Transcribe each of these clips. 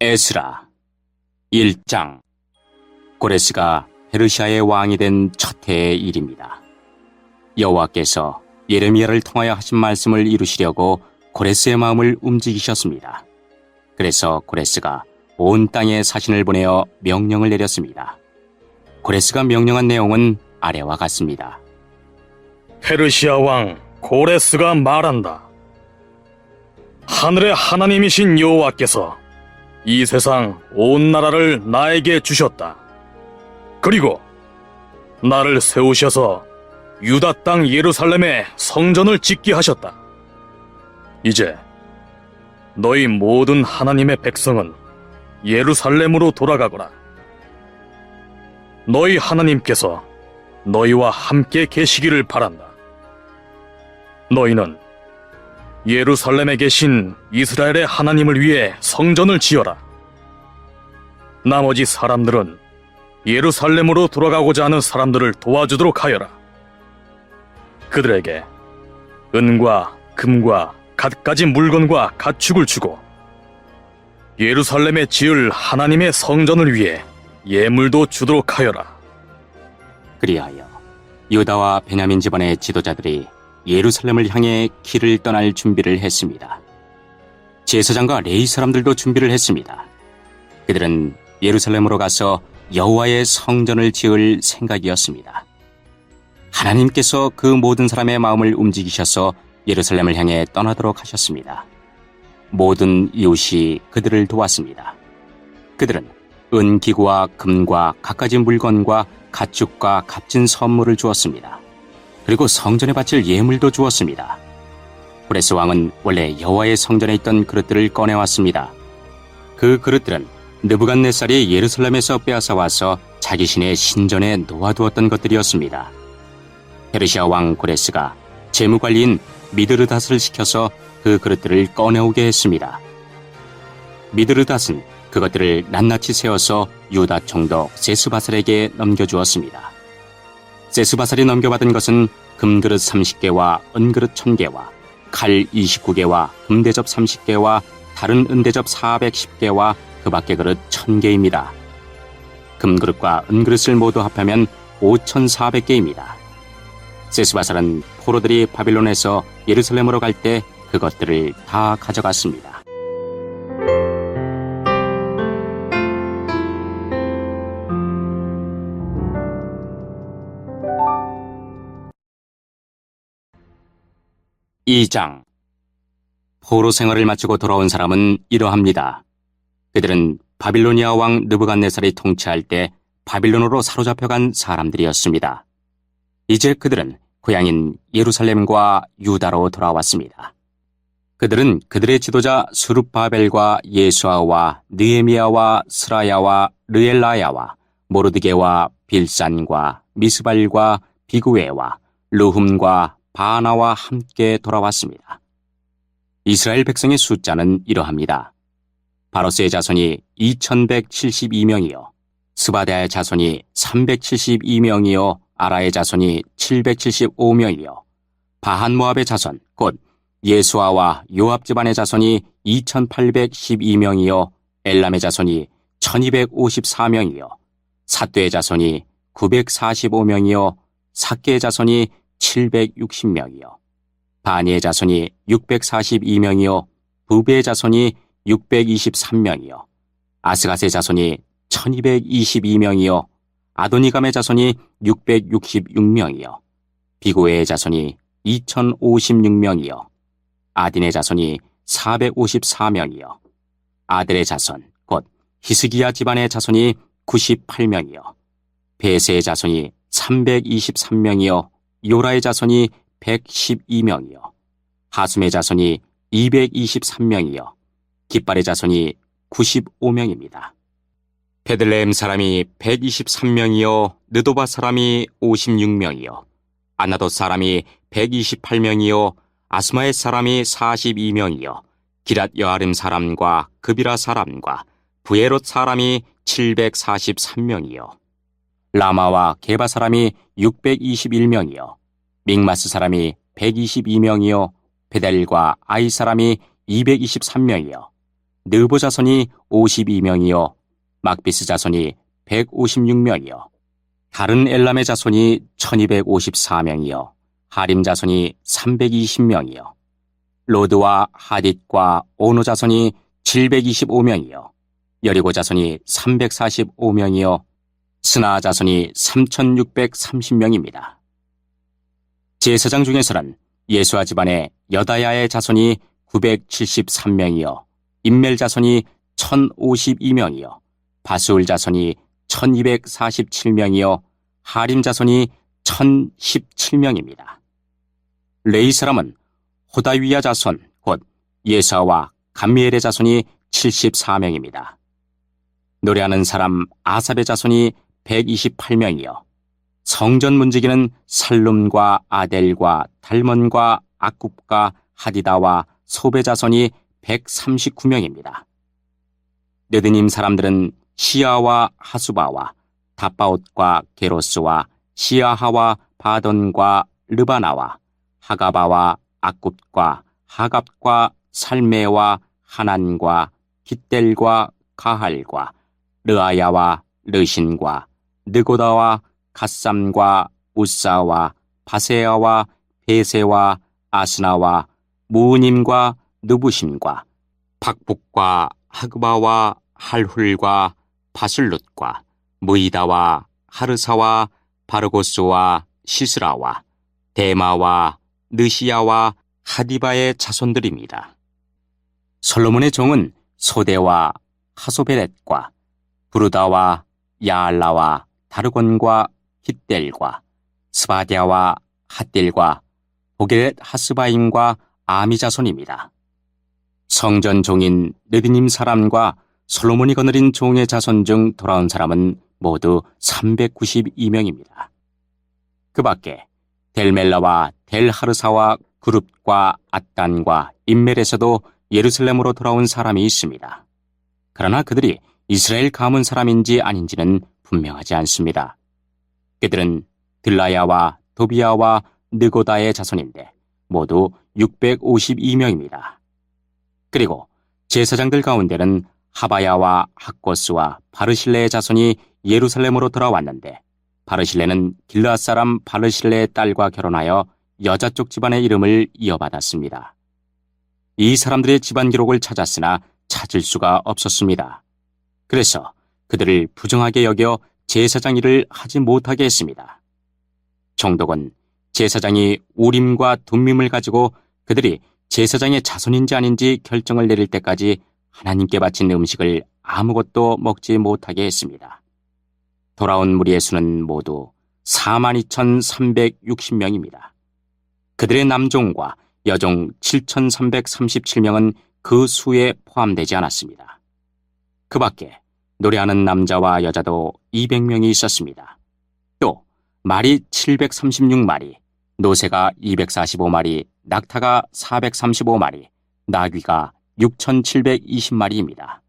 에스라 1장. 고레스가 페르시아의 왕이 된 첫 해의 일입니다. 여호와께서 예레미야를 통하여 하신 말씀을 이루시려고 고레스의 마음을 움직이셨습니다. 그래서 고레스가 온 땅에 사신을 보내어 명령을 내렸습니다. 고레스가 명령한 내용은 아래와 같습니다. 페르시아 왕 고레스가 말한다. 하늘의 하나님이신 여호와께서 이 세상 온 나라를 나에게 주셨다. 그리고 나를 세우셔서 유다 땅 예루살렘에 성전을 짓게 하셨다. 이제 너희 모든 하나님의 백성은 예루살렘으로 돌아가거라. 너희 하나님께서 너희와 함께 계시기를 바란다. 너희는 예루살렘에 계신 이스라엘의 하나님을 위해 성전을 지어라. 나머지 사람들은 예루살렘으로 돌아가고자 하는 사람들을 도와주도록 하여라. 그들에게 은과 금과 갖가지 물건과 가축을 주고 예루살렘에 지을 하나님의 성전을 위해 예물도 주도록 하여라. 그리하여 유다와 베냐민 집안의 지도자들이 예루살렘을 향해 길을 떠날 준비를 했습니다. 제사장과 레위 사람들도 준비를 했습니다. 그들은 예루살렘으로 가서 여호와의 성전을 지을 생각이었습니다. 하나님께서 그 모든 사람의 마음을 움직이셔서 예루살렘을 향해 떠나도록 하셨습니다. 모든 이웃이 그들을 도왔습니다. 그들은 은기구와 금과 갖가지 물건과 가축과 값진 선물을 주었습니다. 그리고 성전에 바칠 예물도 주었습니다. 고레스 왕은 원래 여호와의 성전에 있던 그릇들을 꺼내왔습니다. 그 그릇들은 느부갓네살이 예루살렘에서 빼앗아 와서 자기 신의 신전에 놓아두었던 것들이었습니다. 페르시아 왕 고레스가 재무관리인 미드르닷을 시켜서 그 그릇들을 꺼내오게 했습니다. 미드르닷은 그것들을 낱낱이 세워서 유다 총독 세스바살에게 넘겨주었습니다. 세스바살이 넘겨받은 것은 금그릇 30개와 은그릇 1000개와 칼 29개와 금대접 30개와 다른 은대접 410개와 그 밖의 그릇 1000개입니다. 금그릇과 은그릇을 모두 합하면 5400개입니다. 세스바살은 포로들이 바빌론에서 예루살렘으로 갈 때 그것들을 다 가져갔습니다. 이 장. 포로 생활을 마치고 돌아온 사람은 이러합니다. 그들은 바빌로니아 왕 느부갓네살이 통치할 때 바빌론으로 사로잡혀간 사람들이었습니다. 이제 그들은 고향인 예루살렘과 유다로 돌아왔습니다. 그들은 그들의 지도자 스룹바벨과 예수아와 느헤미야와 스라야와 르엘라야와 모르드게와 빌산과 미스발과 비구웨와 르훔과 바나와 함께 돌아왔습니다. 이스라엘 백성의 숫자는 이러합니다. 바로스의 자손이 2172명이요 스바데아의 자손이 372명이요 아라의 자손이 775명이요 바한모압의 자손 곧 예수아와 요압 집안의 자손이 2812명이요 엘람의 자손이 1254명이요 삿두의 자손이 945명이요 삭개의 자손이 760명이요 바니의 자손이 642명이요 부베의 자손이 623명이요 아스갓의 자손이 1222명이요 아도니감의 자손이 666명이요 비고의 자손이 2056명이요 아딘의 자손이 454명이요 아델의 자손 곧 히스기야 집안의 자손이 98명이요 베세의 자손이 323명이요 요라의 자손이 112명이요 하숨의 자손이 223명이요 깃발의 자손이 95명입니다. 베들레헴 사람이 123명이요 느도바 사람이 56명이요 아나돗 사람이 128명이요 아스마의 사람이 42명이요 기랏 여아림 사람과 그비라 사람과 부에롯 사람이 743명이요 라마와 게바 사람이 621명이요 믹마스 사람이 122명이요 베델과 아이 사람이 223명이요 느보 자손이 52명이요 막비스 자손이 156명이요 다른 엘람의 자손이 1254명이요 하림 자손이 320명이요 로드와 하딧과 오노 자손이 725명이요 여리고 자손이 345명이요 스나 자손이 3630명입니다. 제사장 중에서는 예수아 집안의 여다야의 자손이 973명이요 임멜 자손이 1052명이요 바수울 자손이 1247명이요 하림 자손이 1017명입니다. 레위 사람은 호다위야 자손 곧 예사와 감미엘의 자손이 74명입니다. 노래하는 사람 아삽의 자손이 128명이요 성전 문지기는 살룸과 아델과 달몬과 악굽과 하디다와 소베 자손이 139명입니다. 느드님 사람들은 시아와 하수바와 다바옷과 게로스와 시아하와 바돈과 르바나와 하가바와 악굽과 하갑과 살메와 하난과 깃델과 가할과 르아야와 르신과 느고다와 갓삼과 우사와 바세아와 베세와 아스나와 무은임과 느부심과 박북과 하그바와 할훌과 바술룻과 무이다와 하르사와 바르고스와 시스라와 데마와 느시야와 하디바의 자손들입니다. 솔로몬의 종은 소데와 하소베렛과 부르다와 야알라와 다르곤과 hit델과 스바디아와 핫딜과 보게렛 하스바임과 아미 자손입니다. 성전 종인 느디님 사람과 솔로몬이 거느린 종의 자손 중 돌아온 사람은 모두 392명입니다. 그 밖에 델멜라와 델하르사와 그룹과 앗단과 임멜에서도 예루살렘으로 돌아온 사람이 있습니다. 그러나 그들이 이스라엘 가문 사람인지 아닌지는 분명하지 않습니다. 그들은 들라야와 도비야와 느고다의 자손인데 모두 652명입니다. 그리고 제사장들 가운데는 하바야와 학고스와 바르실레의 자손이 예루살렘으로 돌아왔는데 바르실레는 길르앗 사람 바르실레의 딸과 결혼하여 여자 쪽 집안의 이름을 이어받았습니다. 이 사람들의 집안 기록을 찾았으나 찾을 수가 없었습니다. 그래서 그들을 부정하게 여겨 제사장 일을 하지 못하게 했습니다. 총독은 제사장이 우림과 둠밈을 가지고 그들이 제사장의 자손인지 아닌지 결정을 내릴 때까지 하나님께 바친 음식을 아무것도 먹지 못하게 했습니다. 돌아온 무리의 수는 모두 42,360명입니다. 그들의 남종과 여종 7,337명은 그 수에 포함되지 않았습니다. 그 밖에 노래하는 남자와 여자도 200명이 있었습니다. 또 말이 736마리, 노새가 245마리, 낙타가 435마리, 나귀가 6,720마리입니다.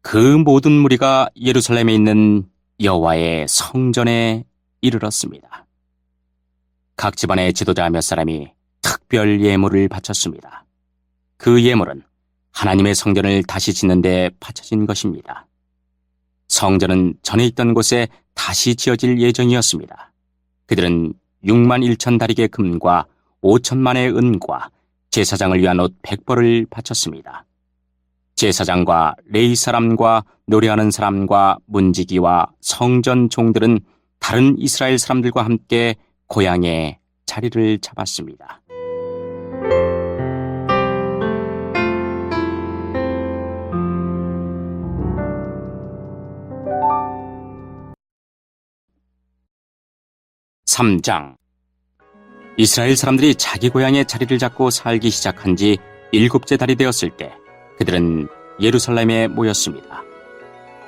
그 모든 무리가 예루살렘에 있는 여호와의 성전에 이르렀습니다. 각 집안의 지도자 몇 사람이 특별 예물을 바쳤습니다. 그 예물은 하나님의 성전을 다시 짓는 데 바쳐진 것입니다. 성전은 전에 있던 곳에 다시 지어질 예정이었습니다. 그들은 61,000다리개 금과 5,000만의 은과 제사장을 위한 옷 100벌을 바쳤습니다. 제사장과 레위 사람과 노래하는 사람과 문지기와 성전 종들은 다른 이스라엘 사람들과 함께 고향에 자리를 잡았습니다. (3장) 이스라엘 사람들이 자기 고향에 자리를 잡고 살기 시작한 지 7째 달이 되었을 때 그들은 예루살렘에 모였습니다.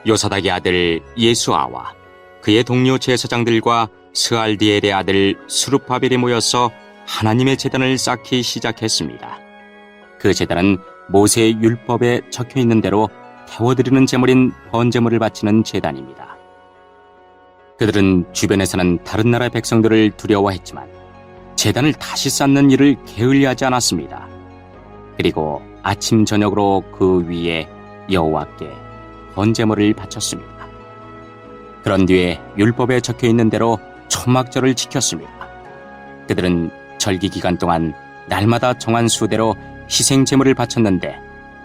요사닥의 아들 예수아와 그의 동료 제사장들과 스알디엘의 아들 스룹바벨이 모여서 하나님의 제단을 쌓기 시작했습니다. 그 제단은 모세의 율법에 적혀 있는 대로 태워드리는 제물인 번제물을 바치는 제단입니다. 그들은 주변에 사는 다른 나라 백성들을 두려워했지만 제단을 다시 쌓는 일을 게을리하지 않았습니다. 그리고 아침 저녁으로 그 위에 여호와께 번제물을 바쳤습니다. 그런 뒤에 율법에 적혀 있는 대로 초막절을 지켰습니다. 그들은 절기 기간 동안 날마다 정한 수대로 희생 제물을 바쳤는데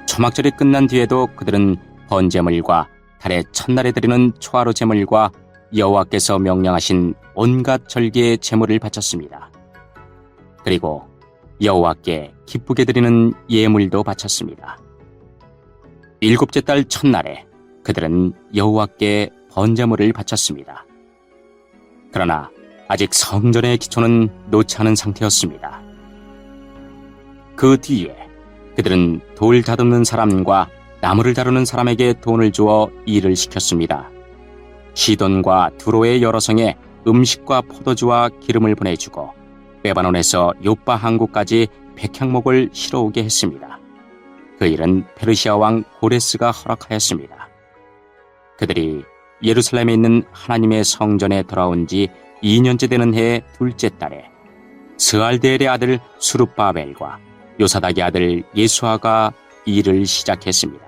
초막절이 끝난 뒤에도 그들은 번제물과 달의 첫날에 드리는 초하루 제물과 여호와께서 명령하신 온갖 절기의 제물을 바쳤습니다. 그리고 여호와께 기쁘게 드리는 예물도 바쳤습니다. 일곱째 달 첫날에 그들은 여호와께 번제물을 바쳤습니다. 그러나 아직 성전의 기초는 놓지 않은 상태였습니다. 그 뒤에 그들은 돌 다듬는 사람과 나무를 다루는 사람에게 돈을 주어 일을 시켰습니다. 시돈과 두로의 여러 성에 음식과 포도주와 기름을 보내주고 레바논에서 요빠 항구까지 백향목을 실어오게 했습니다. 그 일은 페르시아 왕 고레스가 허락하였습니다. 그들이 예루살렘에 있는 하나님의 성전에 돌아온 지 2년째 되는 해의 둘째 달에 스알데엘의 아들 수룹바벨과 요사닥의 아들 예수아가 일을 시작했습니다.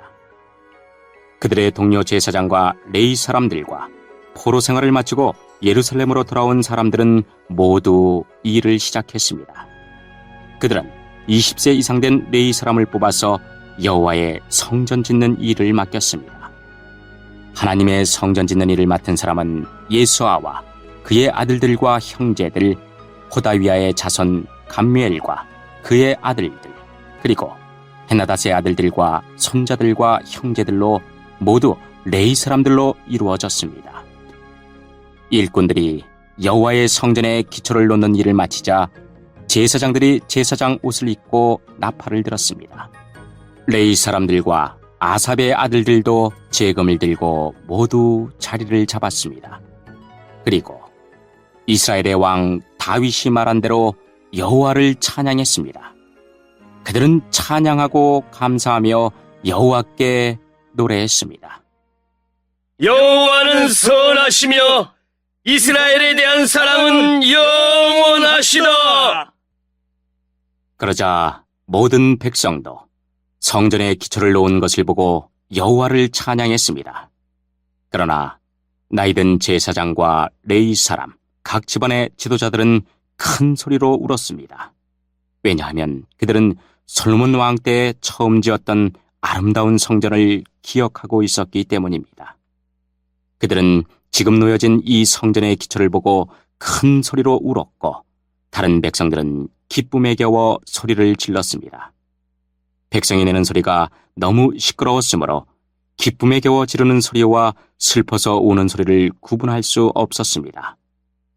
그들의 동료 제사장과 레위 사람들과 포로 생활을 마치고 예루살렘으로 돌아온 사람들은 모두 일을 시작했습니다. 그들은 20세 이상 된 레위 사람을 뽑아서 여호와의 성전 짓는 일을 맡겼습니다. 하나님의 성전 짓는 일을 맡은 사람은 예수아와 그의 아들들과 형제들, 호다위아의 자손 감미엘과 그의 아들들, 그리고 헤나닷의 아들들과 손자들과 형제들로 모두 레위 사람들로 이루어졌습니다. 일꾼들이 여호와의 성전에 기초를 놓는 일을 마치자 제사장들이 제사장 옷을 입고 나팔을 들었습니다. 레위 사람들과 아삽의 아들들도 재금을 들고 모두 자리를 잡았습니다. 그리고 이스라엘의 왕 다윗이 말한 대로 여호와를 찬양했습니다. 그들은 찬양하고 감사하며 여호와께 노래했습니다. 여호와는 선하시며 이스라엘에 대한 사랑은 영원하시다. 그러자 모든 백성도 성전에 기초를 놓은 것을 보고 여호와를 찬양했습니다. 그러나 나이든 제사장과 레위 사람, 각 집안의 지도자들은 큰 소리로 울었습니다. 왜냐하면 그들은 솔로몬 왕 때 처음 지었던 아름다운 성전을 기억하고 있었기 때문입니다. 그들은 지금 놓여진 이 성전의 기초를 보고 큰 소리로 울었고 다른 백성들은 기쁨에 겨워 소리를 질렀습니다. 백성이 내는 소리가 너무 시끄러웠으므로 기쁨에 겨워 지르는 소리와 슬퍼서 우는 소리를 구분할 수 없었습니다.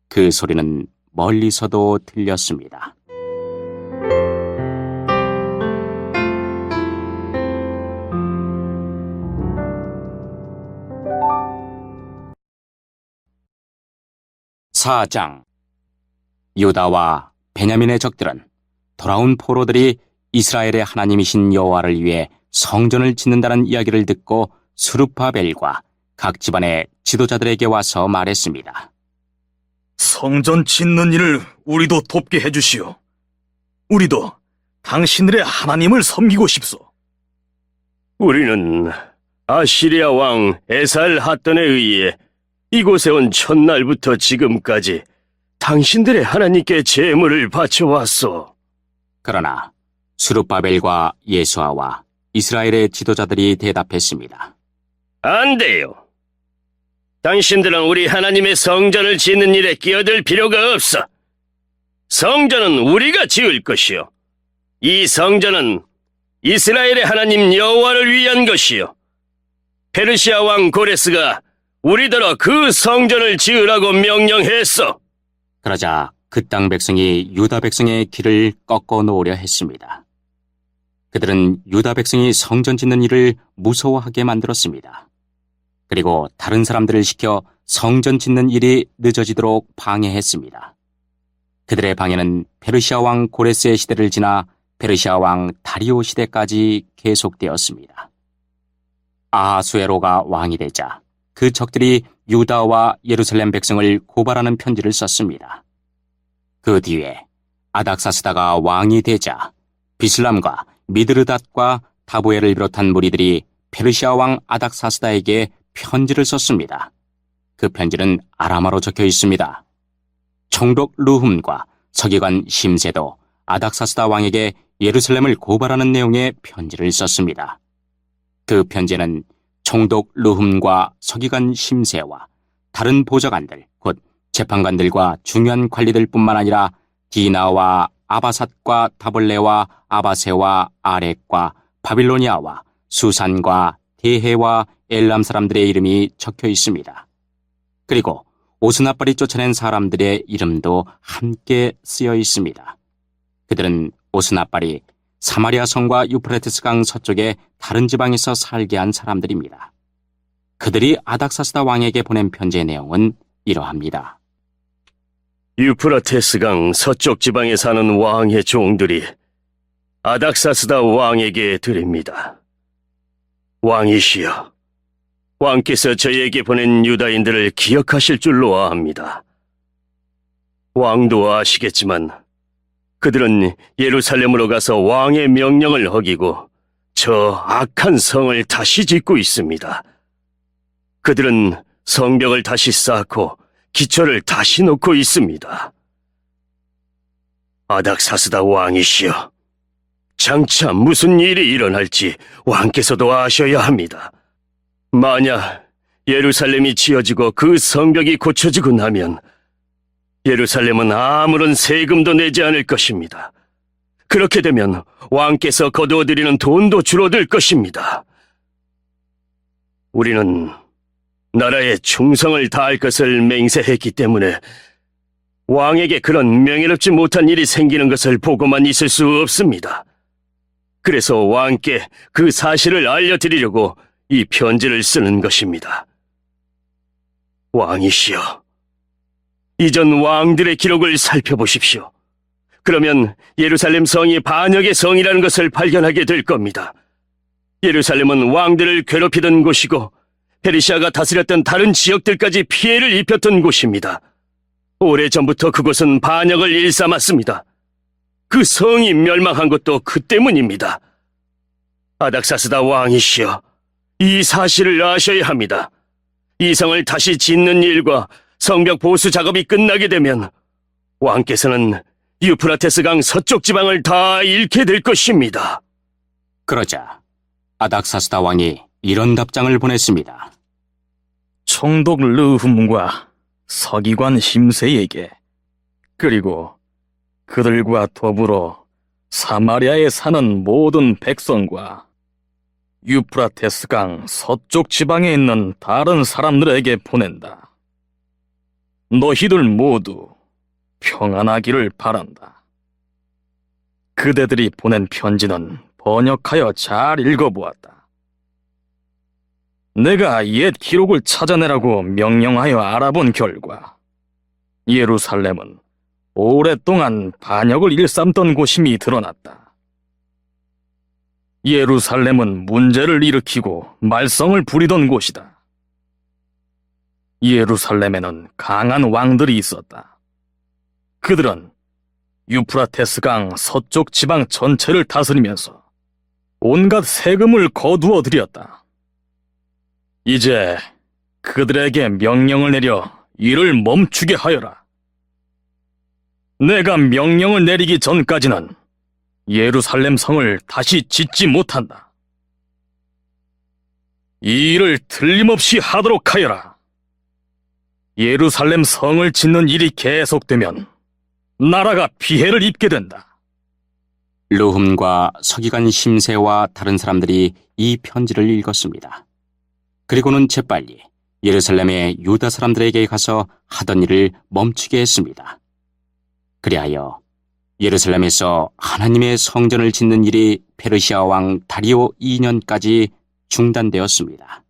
그 소리는 멀리서도 들렸습니다. 사장 유다와 베냐민의 적들은 돌아온 포로들이 이스라엘의 하나님이신 여호와를 위해 성전을 짓는다는 이야기를 듣고 수룹바벨과 각 집안의 지도자들에게 와서 말했습니다. 성전 짓는 일을 우리도 돕게 해주시오. 우리도 당신들의 하나님을 섬기고 싶소. 우리는 아시리아 왕 에살하돈에 의해 이곳에 온 첫날부터 지금까지 당신들의 하나님께 제물을 바쳐왔소. 그러나 수룹바벨과 예수아와 이스라엘의 지도자들이 대답했습니다. 안 돼요. 당신들은 우리 하나님의 성전을 짓는 일에 끼어들 필요가 없어. 성전은 우리가 지을 것이요. 이 성전은 이스라엘의 하나님 여호와를 위한 것이요. 페르시아 왕 고레스가 우리더러 그 성전을 지으라고 명령했어. 그러자 그 땅 백성이 유다 백성의 길을 꺾어 놓으려 했습니다. 그들은 유다 백성이 성전 짓는 일을 무서워하게 만들었습니다. 그리고 다른 사람들을 시켜 성전 짓는 일이 늦어지도록 방해했습니다. 그들의 방해는 페르시아 왕 고레스의 시대를 지나 페르시아 왕 다리오 시대까지 계속되었습니다. 아하수에로가 왕이 되자 그 적들이 유다와 예루살렘 백성을 고발하는 편지를 썼습니다. 그 뒤에 아닥사스다가 왕이 되자 비슬람과 미드르닷과 다보엘을 비롯한 무리들이 페르시아 왕 아닥사스다에게 편지를 썼습니다. 그 편지는 아람어로 적혀 있습니다. 총독 르훔과 서기관 심세도 아닥사스다 왕에게 예루살렘을 고발하는 내용의 편지를 썼습니다. 그 편지는 총독 르훔과 서기관 심세와 다른 보좌관들, 곧 재판관들과 중요한 관리들 뿐만 아니라 디나와 아바삿과 다볼레와 아바세와 아렉과 바빌로니아와 수산과 대해와 엘람 사람들의 이름이 적혀 있습니다. 그리고 오스나발이 쫓아낸 사람들의 이름도 함께 쓰여 있습니다. 그들은 오스나발이 사마리아 성과 유프라테스 강 서쪽의 다른 지방에서 살게 한 사람들입니다. 그들이 아닥사스다 왕에게 보낸 편지의 내용은 이러합니다. 유프라테스 강 서쪽 지방에 사는 왕의 종들이 아닥사스다 왕에게 드립니다. 왕이시여, 왕께서 저희에게 보낸 유다인들을 기억하실 줄로 아합니다. 왕도 아시겠지만 그들은 예루살렘으로 가서 왕의 명령을 어기고 저 악한 성을 다시 짓고 있습니다. 그들은 성벽을 다시 쌓고 기초를 다시 놓고 있습니다. 아닥사스다 왕이시여, 장차 무슨 일이 일어날지 왕께서도 아셔야 합니다. 만약 예루살렘이 지어지고 그 성벽이 고쳐지고 나면 예루살렘은 아무런 세금도 내지 않을 것입니다. 그렇게 되면 왕께서 거두어들이는 돈도 줄어들 것입니다. 우리는 나라에 충성을 다할 것을 맹세했기 때문에 왕에게 그런 명예롭지 못한 일이 생기는 것을 보고만 있을 수 없습니다. 그래서 왕께 그 사실을 알려드리려고 이 편지를 쓰는 것입니다. 왕이시여, 이전 왕들의 기록을 살펴보십시오. 그러면 예루살렘 성이 반역의 성이라는 것을 발견하게 될 겁니다. 예루살렘은 왕들을 괴롭히던 곳이고 페르시아가 다스렸던 다른 지역들까지 피해를 입혔던 곳입니다. 오래전부터 그곳은 반역을 일삼았습니다. 그 성이 멸망한 것도 그 때문입니다. 아닥사스다 왕이시여, 이 사실을 아셔야 합니다. 이 성을 다시 짓는 일과 성벽 보수 작업이 끝나게 되면 왕께서는 유프라테스 강 서쪽 지방을 다 잃게 될 것입니다. 그러자 아닥사스다 왕이 이런 답장을 보냈습니다. 총독 르훔과 서기관 심세에게, 그리고 그들과 더불어 사마리아에 사는 모든 백성과 유프라테스 강 서쪽 지방에 있는 다른 사람들에게 보낸다. 너희들 모두 평안하기를 바란다. 그대들이 보낸 편지는 번역하여 잘 읽어보았다. 내가 옛 기록을 찾아내라고 명령하여 알아본 결과 예루살렘은 오랫동안 반역을 일삼던 곳임이 드러났다. 예루살렘은 문제를 일으키고 말썽을 부리던 곳이다. 예루살렘에는 강한 왕들이 있었다. 그들은 유프라테스 강 서쪽 지방 전체를 다스리면서 온갖 세금을 거두어 들였다. 이제 그들에게 명령을 내려 이를 멈추게 하여라. 내가 명령을 내리기 전까지는 예루살렘 성을 다시 짓지 못한다. 이 일을 틀림없이 하도록 하여라. 예루살렘 성을 짓는 일이 계속되면 나라가 피해를 입게 된다. 르훔과 서기관 심세와 다른 사람들이 이 편지를 읽었습니다. 그리고는 재빨리 예루살렘의 유다 사람들에게 가서 하던 일을 멈추게 했습니다. 그리하여 예루살렘에서 하나님의 성전을 짓는 일이 페르시아 왕 다리오 2년까지 중단되었습니다.